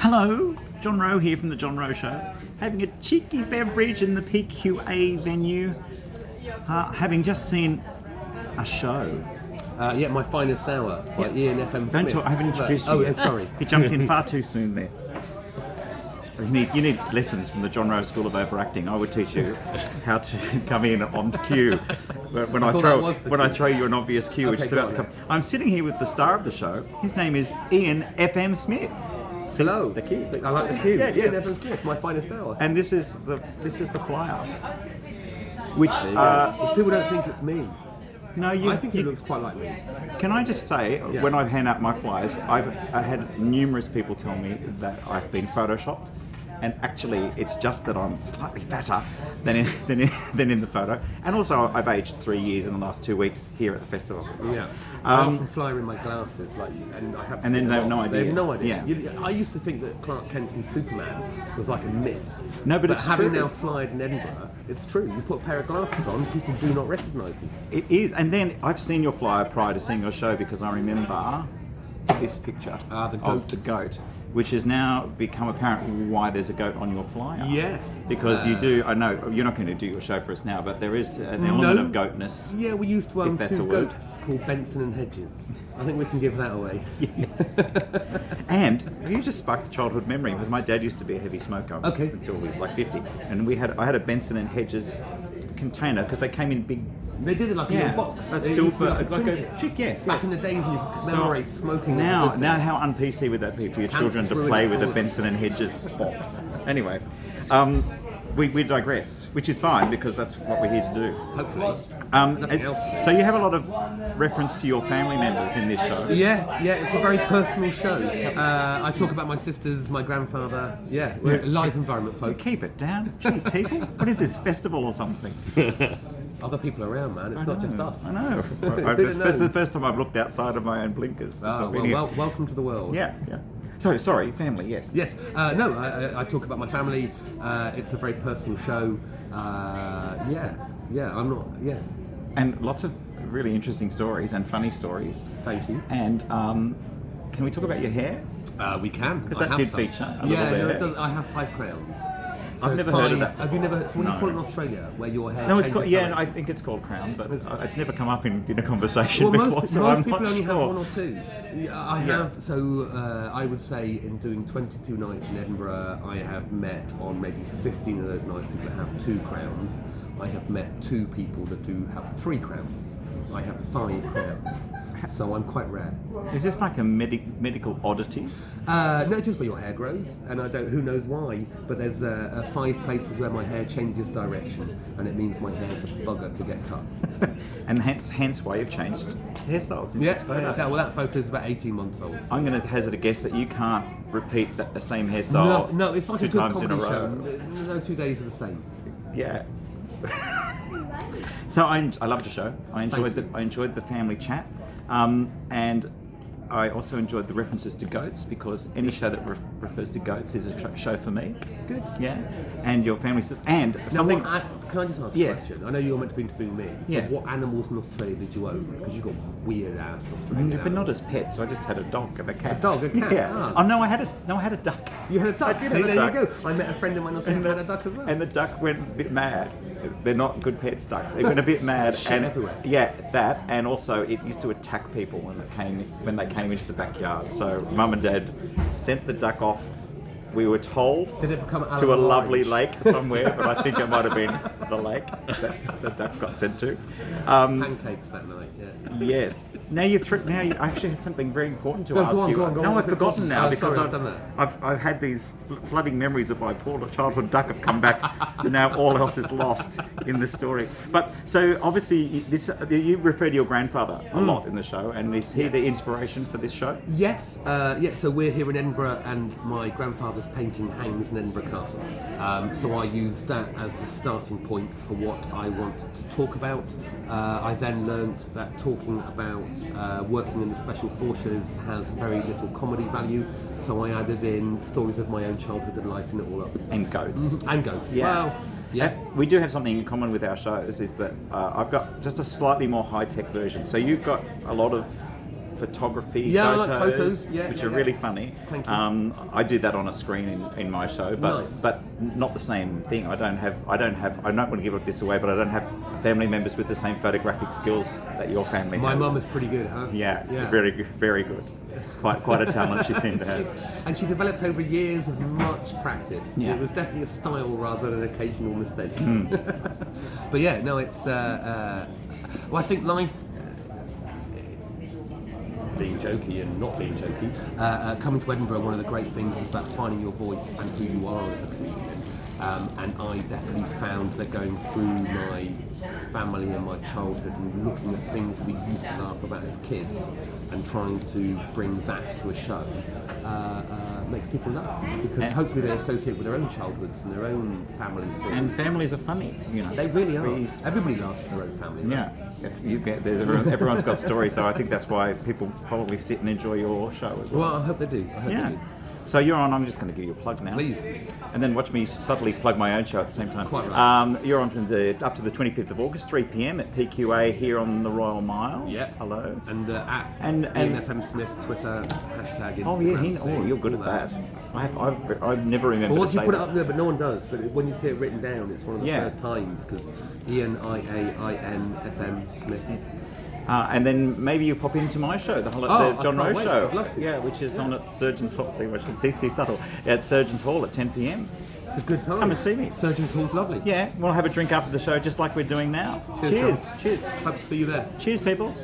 Hello, John Rowe here from The John Rowe Show, having a cheeky beverage in the PQA venue, having just seen a show. Yeah, My Finest Hour by Iain FM Smith. Don't talk, I haven't introduced you yet. Sorry. You jumped in far too soon there. You need lessons from the John Rowe School of Overacting. I would teach you how to come in on cue. When I throw you an obvious cue, which is about to come. I'm sitting here with the star of the show. His name is Iain FM Smith. Hello. The cue. I like the cue. Yeah. Iain FM Smith, My Finest Hour. And this is the flyer. Which if people don't think it's me. No, I think it looks quite like me. Can I just say, when I hand out my flyers, I had numerous people tell me that I've been photoshopped, and actually it's just that I'm slightly fatter than in the photo, and also I've aged 3 years in the last 2 weeks here at the festival. Yeah. I often fly in my glasses, like, and I have. And then they have no idea. They have no idea. Yeah. I used to think that Clark Kent and Superman was like a myth. No, but it's having true. now flied in Edinburgh, it's true. You put a pair of glasses on, people do not recognise you. It is, and then I've seen your flyer prior to seeing your show because I remember this picture the goat. of the goat, which has now become apparent why there's a goat on your flyer. Yes. Because you do, I know, you're not going to do your show for us now, but there is an element of goatness. Yeah, we used to own that's a two word. goats called Benson and Hedges. I think we can give that away. Yes. And you just sparked a childhood memory because my dad used to be a heavy smoker until he was like 50, and I had a Benson and Hedges container because they came in big. They did it like a little box. A It used to silver, be like a like trinket. a chick, yes. Back in the days when you could commemorate smoking. Now, was a good thing. how un-PC would that be for your children to ruin play it with a forward. Benson and Hedges box? Anyway, we digress, which is fine because that's what we're here to do. Hopefully. Nothing else. So you have a lot of reference to your family members in this show. Yeah, it's a very personal show. I talk about my sisters, my grandfather. Yeah, we're a live environment, folks. Keep it down, gee, people. What is this, festival or something? Other people around, man. It's not just us. I know. It's the first time I've looked outside of my own blinkers. Welcome to the world. Yeah. So, sorry, family, yes. Yes. I talk about my family. It's a very personal show. And lots of really interesting stories and funny stories. Thank you. And can we talk about your hair? We can. Because that did feature a little bit. it does. I have 5 crowns. So I've never heard of that. Have you never? So what do you call it in Australia, where your hair? No, it's called. Yeah, I think it's called crown, but it's never come up in a conversation well, before. Most people only have 1 or 2. I have. So I would say in doing 22 nights in Edinburgh, I have met on maybe 15 of those nights people that have 2 crowns. I have met 2 people that do have 3 crowns. I have 5 crowns. So I'm quite rare. Is this like a medical oddity? No, it's just where your hair grows, and who knows why, but there's 5 places where my hair changes direction, and it means my hair's a bugger to get cut. And hence why you've changed hairstyles in this photo. That photo is about 18 months old. So. I'm going to hazard a guess that you can't repeat the same hairstyle No, it's like 2 a good times in a comedy row. show. No 2 days are the same. Yeah. So I loved the show. I enjoyed the family chat. And I also enjoyed the references to goats because any show that refers to goats is a show for me. Good. Yeah. And your family says, and something. Can I just ask a question? I know you're meant to be interviewing me. Yes. What animals in Australia did you own? Because you've got weird ass Australian. But not as pets. I just had a dog and a cat. A dog, a cat. Yeah. Ah. Oh no, I had a duck. You had a duck. I did See, have a there duck. you go. I met a friend of mine who had a duck as well. And the duck went a bit mad. They're not good pets, ducks. It went a bit mad. Shit everywhere. Yeah, that, and also it used to attack people when they came into the backyard. So Mum and Dad sent the duck off. We were told Did it become to a lovely lake somewhere, but I think it might have been the lake that the duck got sent to. Pancakes that night, yeah. Yes. Now you actually had something very important to ask you. Go on. No, I've forgotten now because I've done that. I've had these flooding memories of my poor childhood duck have come back. And now all else is lost in this story. But so obviously you refer to your grandfather a lot in the show, and is he the inspiration for this show? Yes. So we're here in Edinburgh, and my grandfather's painting hangs in Edinburgh Castle. So I used that as the starting point for what I wanted to talk about. I then learned that talking about working in the Special Forces has very little comedy value, so I added in stories of my own childhood and lighten it all up. And goats. And goats. Yeah. Well, yeah. We do have something in common with our shows, is that I've got just a slightly more high-tech version. So you've got a lot of photography, I photos, like photos, which are really funny. Thank you. I do that on a screen in my show, but not the same thing. I don't want to give this away, but I don't have family members with the same photographic skills that your family has. My mum is pretty good, huh? Yeah, very good, very good. Quite a talent she seemed to have. And she developed over years with much practice. Yeah. It was definitely a style rather than an occasional mistake. But yeah, no, it's... well, I think life... being jokey and not being jokey, coming to Edinburgh, one of the great things is about finding your voice and who you are as a comedian. And I definitely found that going through my family and my childhood and looking at things we used to laugh about as kids and trying to bring that to a show makes people laugh, because hopefully they associate with their own childhoods and their own family stories. And families are funny, you know. They really are. Everybody laughs at their own family. Right? Yeah. Everyone's got stories, so I think that's why people probably sit and enjoy your show as well. Well, I hope they do. I hope they do. So you're on, I'm just going to give you a plug now. Please. And then watch me subtly plug my own show at the same time. Quite right. You're on from up to the 25th of August, 3 p.m. at PQA here on the Royal Mile. Yep. Hello. And at and Iain FM Smith, Twitter, hashtag Instagram. Oh yeah, you're good at that. I've never remembered. Well, once to you say put it that. up there, but no one does. But when you see it written down, it's one of the first times, because Iain, Iain FM Smith. And then maybe you pop into my show, the John Rowe show. I'd love to. Yeah, which is on at Surgeons Hall. See subtle at Surgeons Hall at 10 p.m. It's a good time. Come and see me. Surgeons Hall's lovely. Yeah, we'll have a drink after the show, just like we're doing now. Cheers. Cheers. Hope to see you there. Cheers, peoples.